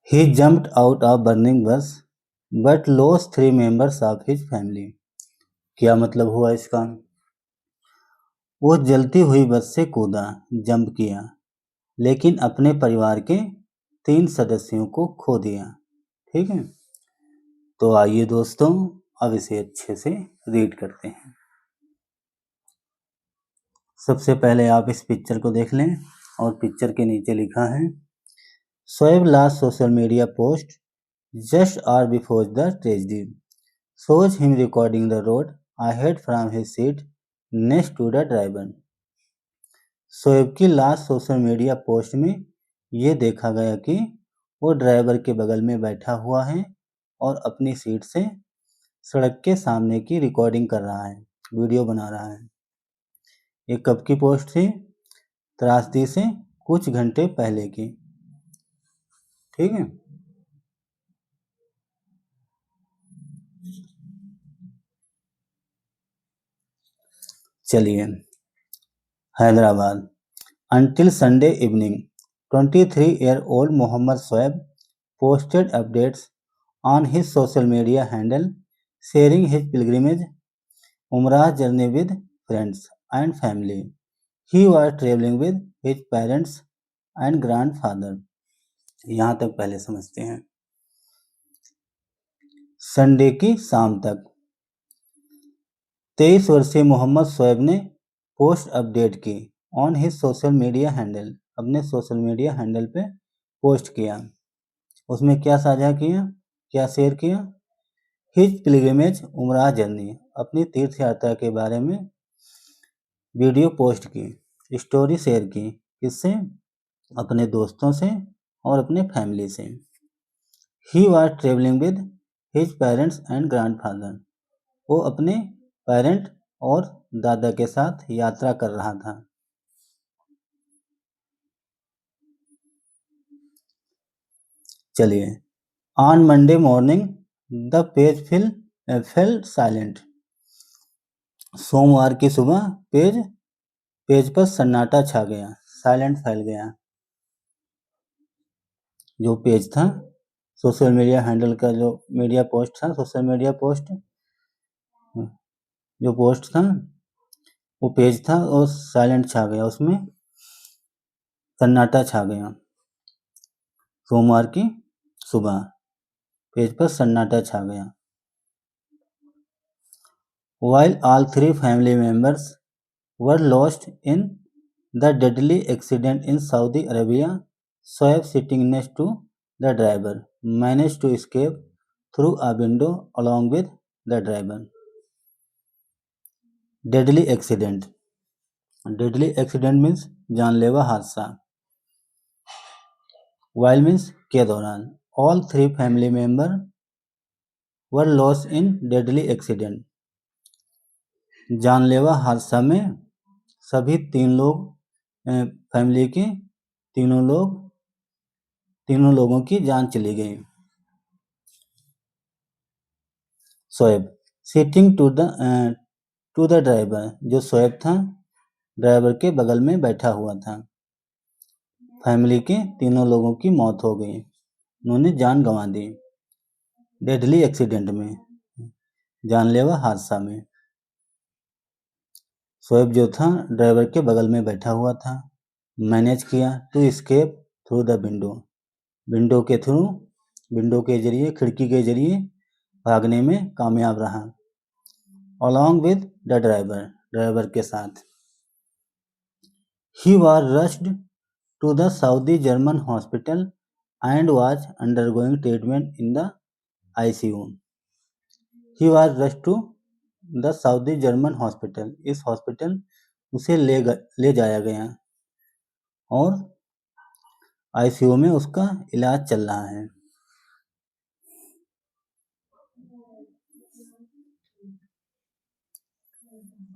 He jumped out of burning bus but lost 3 members of his family. क्या मतलब हुआ इसका? वो जलती हुई बस से कूदा, जंप किया, लेकिन अपने परिवार के 3 सदस्यों को खो दिया। ठीक है, तो आइए दोस्तों अब इसे अच्छे से रीड करते हैं। सबसे पहले आप इस पिक्चर को देख लें और पिक्चर के नीचे लिखा है Shoaib last social media post just hour before the tragedy shows him recording the road ahead from his seat next to the driver। Shoaib की लास्ट सोशल मीडिया पोस्ट में ये देखा गया कि वो ड्राइवर के बगल में बैठा हुआ है और अपनी सीट से सड़क के सामने की रिकॉर्डिंग कर रहा है, वीडियो बना रहा है। ये कब की पोस्ट थी? त्रासदी से कुछ घंटे पहले की। ठीक है, चलिए। Hyderabad Until Sunday evening, 23-year-old Mohammad Shoaib posted updates on his social media handle sharing his pilgrimage Umrah journey with friends and family. He was traveling with his parents and grandfather. यहाँ तक पहले समझते हैं। संडे की शाम तक 23 वर्षीय मोहम्मद शोएब ने पोस्ट अपडेट की on his social media handle, अपने सोशल मीडिया हैंडल पे पोस्ट किया। उसमें क्या साझा किया, क्या शेयर किया? हिज पिलग्रिमेज उमराह जर्नी, अपनी तीर्थ यात्रा के बारे में वीडियो पोस्ट की, स्टोरी शेयर की। किससे? अपने दोस्तों से और अपने फैमिली से। He was travelling with his parents and grandfather, वो अपने पेरेंट और दादा के साथ यात्रा कर रहा था। चलिए, on Monday morning the page fail silent, सोमवार की सुबह पेज पर सन्नाटा छा गया, साइलेंट फैल गया। जो पेज था, सोशल मीडिया हैंडल का जो मीडिया पोस्ट था, सोशल मीडिया पोस्ट जो पोस्ट था, वो पेज था और साइलेंट छा गया, उसमें सन्नाटा छा गया। सोमवार की सुबह पेज पर सन्नाटा छा गया। While all 3 family members were lost in the deadly accident in Saudi Arabia, Shoaib, sitting next to the driver, managed to escape through a window along with the driver. Deadly accident. Deadly accident means जानलेवा हादसा। While means के दौरान। All 3 family members were lost in deadly accident. जानलेवा हादसा में सभी 3 लोग family के तीनों लोगों की जान चली गई। Shoaib sitting to the driver, जो शोएब था ड्राइवर के बगल में बैठा हुआ था। फैमिली के तीनों लोगों की मौत हो गई, उन्होंने जान गंवा दी। डेडली एक्सीडेंट में, जानलेवा हादसा में। शोएब जो था ड्राइवर के बगल में बैठा हुआ था। मैनेज किया to escape through the window के जरिए, खिड़की के जरिए भागने में कामयाब रहा। अलॉन्ग विद द ड्राइवर के साथ। He was rushed to the Saudi German hospital and was undergoing treatment in the ICU। He was rushed to the Saudi German hospital, इस हॉस्पिटल उसे ले जाया गया और ICU में उसका इलाज चल रहा है।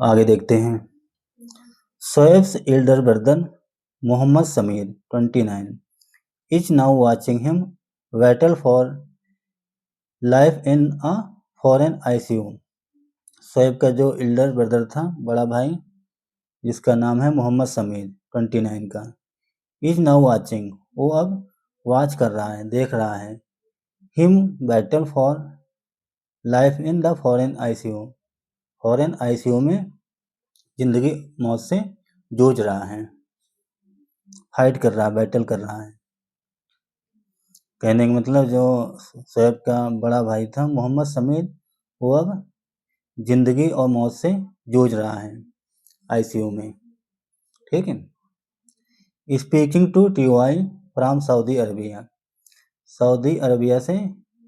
आगे देखते हैं। Shoaib's elder brother Mohammed Sameer 29 is now watching him battle for life in a foreign ICU। Shoaib का जो एल्डर ब्रदर था, बड़ा भाई, जिसका नाम है मोहम्मद समीर 29 का, इज नाउ वाचिंग, वो अब वॉच कर रहा है, देख रहा है। Him battle for life in the foreign ICU, foreign ICU में जिंदगी मौत से जूझ रहा है, फाइट कर रहा है, बैटल कर रहा है। कहने का मतलब जो शोएब का बड़ा भाई था मोहम्मद समीर, वो अब जिंदगी और मौत से जूझ रहा है आईसीयू में। ठीक है। Speaking to TOI from Saudi Arabia, Saudi Arabia से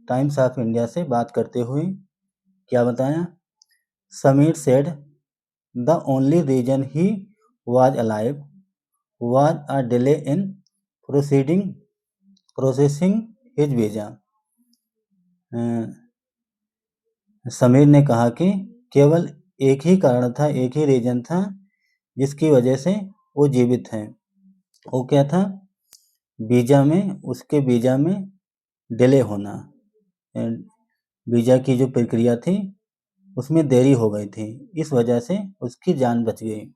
टाइम्स ऑफ इंडिया से बात करते हुए क्या बताया? Sameer said the only reason he was alive was a delay in processing his visa. Sameer ने कहा कि केवल एक ही कारण था, एक ही रीजन था जिसकी वजह से वो जीवित हैं। वो क्या था? वीजा में, उसके वीजा में डिले होना, वीजा की जो प्रक्रिया थी उसमें देरी हो गई थी, इस वजह से उसकी जान बच गई।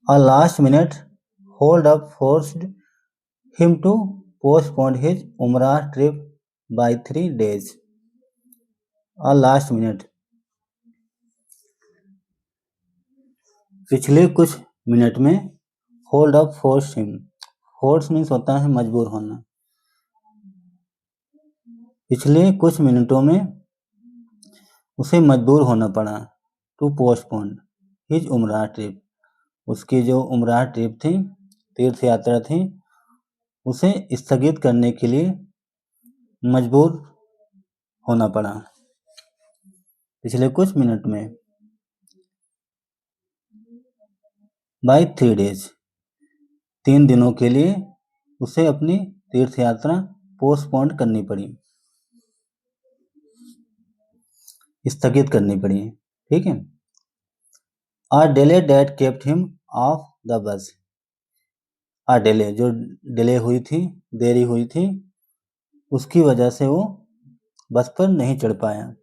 A last minute hold up forced him to postpone his Umrah trip by 3 days. A last minute, पिछले कुछ मिनट में hold up forced him, force means होता है मजबूर होना। पिछले कुछ मिनटों में उसे मजबूर होना पड़ा to postpone his umrah trip, उसकी जो उमराह ट्रिप थी, तीर्थ यात्रा थी, उसे स्थगित करने के लिए मजबूर होना पड़ा पिछले कुछ मिनट में। बाय 3 days, 3 दिनों के लिए उसे अपनी तीर्थ यात्रा पोस्टपोन करनी पड़ी, स्थगित करनी पड़ी। ठीक है। A delay that kept him off the bus, a delay जो डिले हुई थी, देरी हुई थी, उसकी वजह से वो बस पर नहीं चढ़ पाया।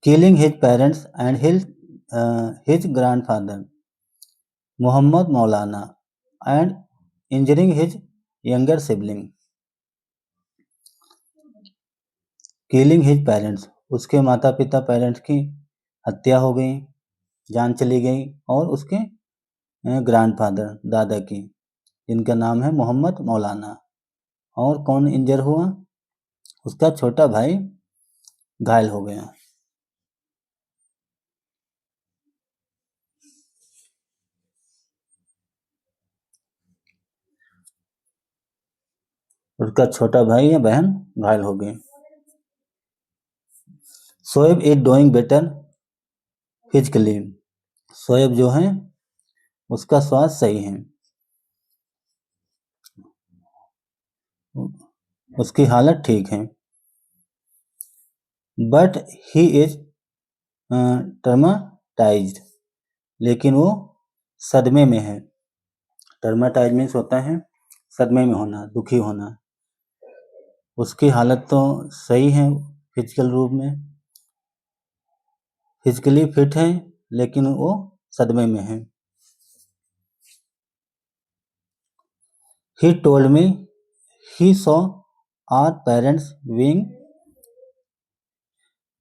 Killing his parents and his grandfather Muhammad Maulana and injuring his younger sibling. Killing his parents, उसके माता पिता पेरेंट्स की हत्या हो गई, जान चली गई, और उसके ग्रैंडफादर दादा की, जिनका नाम है मोहम्मद मौलाना। और कौन इंजर हुआ? उसका छोटा भाई घायल हो गया। उसका छोटा भाई या बहन घायल हो गए। Shoaib is doing better physically, Shoaib जो है उसका स्वास्थ्य सही है, उसकी हालत ठीक है। बट ही इज ट्रॉमाटाइज्ड, लेकिन वो सदमे में है। ट्रॉमाटाइज मीन्स होता है सदमे में होना, दुखी होना। उसकी हालत तो सही है फिजिकल रूप में, फिजिकली फिट है, लेकिन वो सदमे में है। He told me he saw our parents being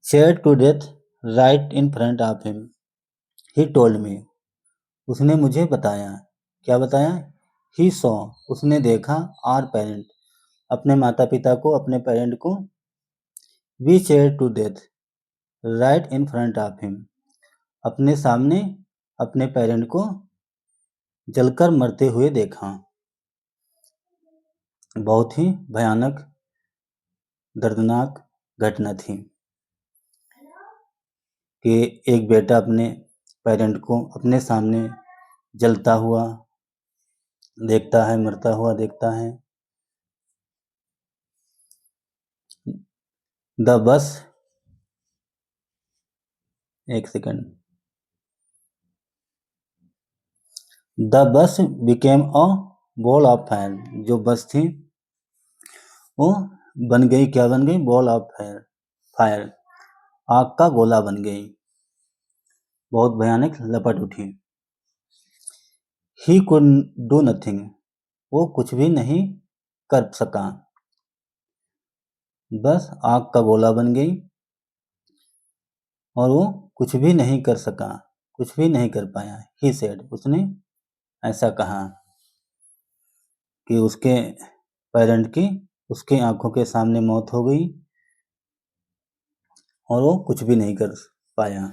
scared to death right in front of him. He told me, उसने मुझे बताया। क्या बताया? He saw, उसने देखा, our parent, अपने माता पिता को, अपने पेरेंट को, be scared to death right in front of him, अपने सामने अपने पेरेंट को जलकर मरते हुए देखा। बहुत ही भयानक दर्दनाक घटना थी कि एक बेटा अपने पेरेंट को अपने सामने जलता हुआ देखता है, मरता हुआ देखता है। द बस, एक second, the bus became a ball of fire, जो बस थी वो बन गई, क्या बन गई? Ball of fire. आग का गोला बन गई, बहुत भयानक लपट उठी। ही कुड डू नथिंग, वो कुछ भी नहीं कर सका, बस आग का गोला बन गई और वो कुछ भी नहीं कर सका, कुछ भी नहीं कर पाया। ही सेड, उसने ऐसा कहा कि उसके पेरेंट की उसके आंखों के सामने मौत हो गई और वो कुछ भी नहीं कर पाया।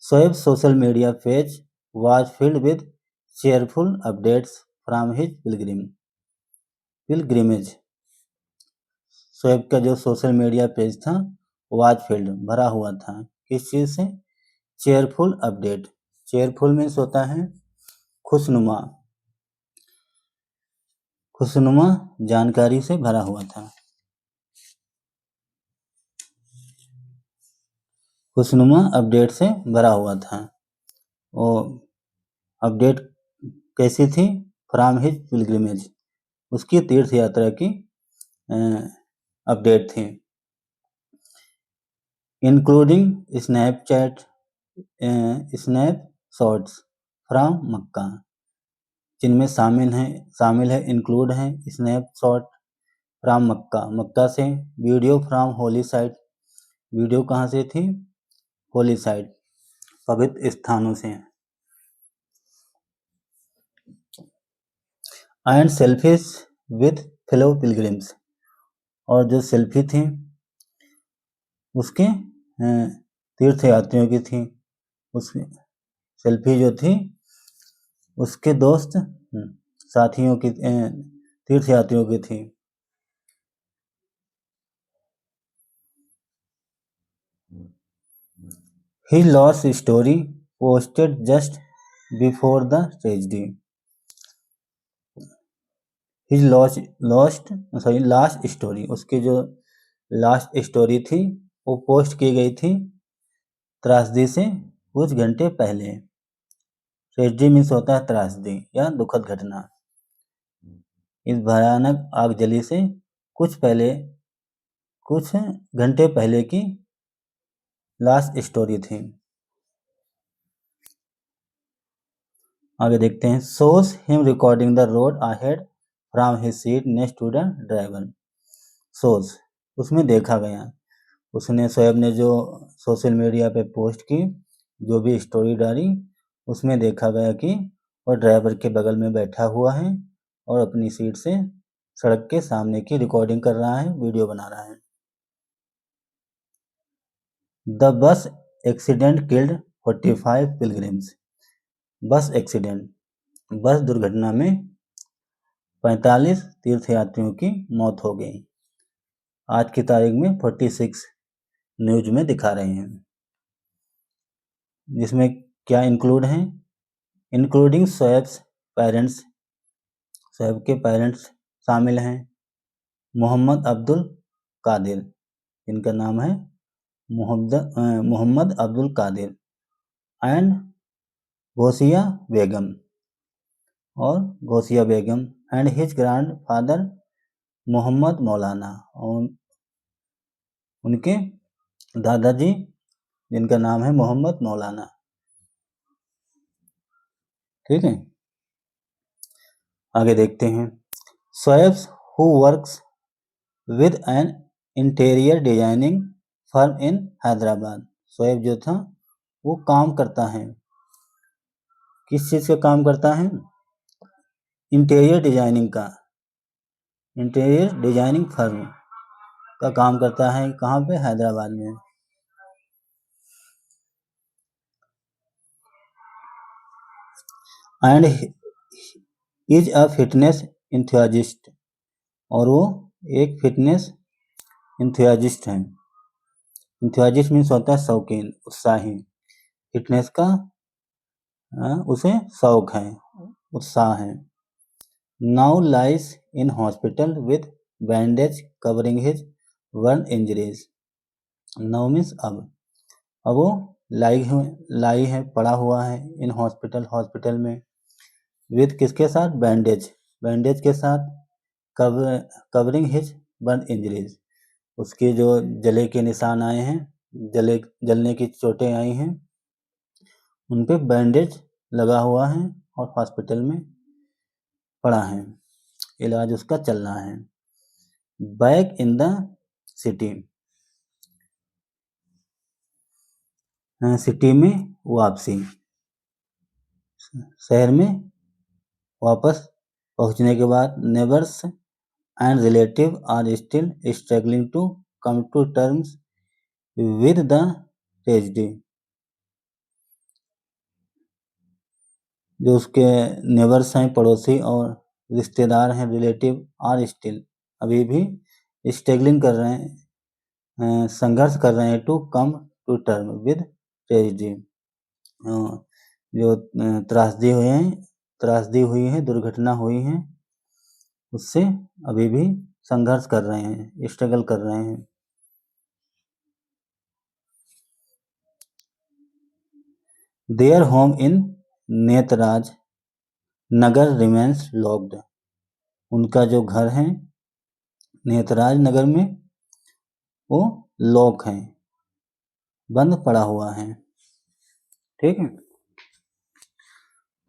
Shoaib social media page was filled with cheerful updates from his pilgrimage। Shoaib का जो सोशल मीडिया पेज था was filled, भरा हुआ था, किस चीज़ से? Cheerful update. चेयरफुल मीन्स होता है खुशनुमा, खुशनुमा जानकारी से भरा हुआ था, खुशनुमा अपडेट से भरा हुआ था। और अपडेट कैसी थी? फ्रॉम हिज पिलग्रिमेज, उसकी तीर्थ यात्रा की अपडेट थी। Including Snapchat snap shots from Mecca, जिनमें शामिल है इंक्लूड है स्नैपशॉट फ्रॉम मक्का, मक्का से, video from Holi site, video कहाँ से थी? होली साइट, पवित्र स्थानों से, and selfies with fellow pilgrims, और जो सेल्फी थी उसके तीर्थ यात्रियों की थी, उसकी सेल्फी जो थी उसके दोस्त साथियों की, तीर्थ यात्रियों की थी। His lost story posted just before the tragedy। His last story, उसकी जो लास्ट स्टोरी थी वो पोस्ट की गई थी त्रासदी से कुछ घंटे पहले। ट्रेजेडी मीन्स होता है त्रासदी या दुखद घटना। इस भयानक आगजनी से कुछ घंटे पहले की लास्ट स्टोरी थी। आगे देखते हैं। shows him recording the road ahead from his seat next to the driver। shows, उसमें देखा गया, उसने शोएब ने जो सोशल मीडिया पे पोस्ट की, जो भी स्टोरी डाली, उसमें देखा गया कि वो ड्राइवर के बगल में बैठा हुआ है और अपनी सीट से सड़क के सामने की रिकॉर्डिंग कर रहा है, वीडियो बना रहा है। The bus accident killed 45 pilgrims. बस एक्सीडेंट, बस दुर्घटना में 45 तीर्थयात्रियों की मौत हो गई। आज की तारीख में 46 न्यूज में दिखा रहे हैं। जिसमें क्या इंक्लूड हैं? इंक्लूडिंग शोएब्स पेरेंट्स, शोएब के पेरेंट्स शामिल हैं। मोहम्मद अब्दुल कादिर, इनका नाम है मोहम्मद अब्दुल कादिर, एंड गौसिया बेगम, और Gausia Begum, and his grandfather Mohammed Maulana, और उनके दादाजी जिनका नाम है मोहम्मद मौलाना। ठीक है, आगे देखते हैं। Shoaib who works with an interior designing firm in Hyderabad. Shoaib जो था वो काम करता है, किस चीज़ का काम करता है? इंटीरियर डिजाइनिंग का, इंटीरियर डिजाइनिंग फर्म का काम करता है। कहाँ पे? हैदराबाद में। एंड इज अ फिटनेस इंथुजिस्ट, और वो एक फिटनेस इंथुजिस्ट है। इंथुजिस्ट मीन्स होता है शौकीन, उत्साही। फिटनेस का उसे शौक है, उत्साह है। Now lies in hospital with bandage covering his burn injuries. Now means अब वो लाई है, पड़ा हुआ है, इन हॉस्पिटल, हॉस्पिटल में, विथ किसके साथ? बैंडेज, बैंडेज के साथ, कवरिंग हिज बर्न इंजरीज, उसके जो जले के निशान आए हैं जलने की चोटें आई हैं, उन पे बैंडेज लगा हुआ है और हॉस्पिटल में पड़ा है, इलाज उसका चल रहा है। Back in the city, city में वापसी, शहर में वापस पहुंचने के बाद neighbours and relative are still struggling to come to terms with the tragedy. जो उसके नेबर्स हैं, पड़ोसी और रिश्तेदार हैं, रिलेटिव आर स्टिल, अभी भी स्ट्रगलिंग कर रहे हैं, संघर्ष कर रहे हैं, to come to term with tragedy, जो त्रासदी हुई है, दुर्घटना हुई है, उससे अभी भी संघर्ष कर रहे हैं, स्ट्रगल कर रहे हैं। Their home in Netraj Nagar remains locked, उनका जो घर है नेतराज नगर में वो लॉक है, बंद पड़ा हुआ है। ठीक है,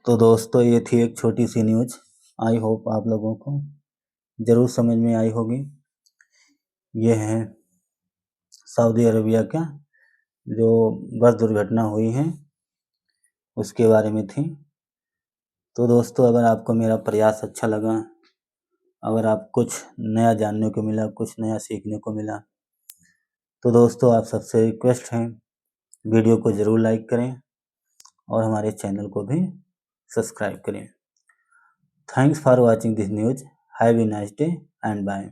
तो दोस्तों ये थी एक छोटी सी न्यूज। आई होप आप लोगों को ज़रूर समझ में आई होगी। ये है सऊदी अरबिया का जो बस दुर्घटना हुई है उसके बारे में थी। तो दोस्तों अगर आपको मेरा प्रयास अच्छा लगा, अगर आप कुछ नया जानने को मिला, कुछ नया सीखने को मिला, तो दोस्तों आप सबसे रिक्वेस्ट है वीडियो को ज़रूर लाइक करें और हमारे चैनल को भी सब्सक्राइब करें। Thanks for watching this news. Have a nice day and bye.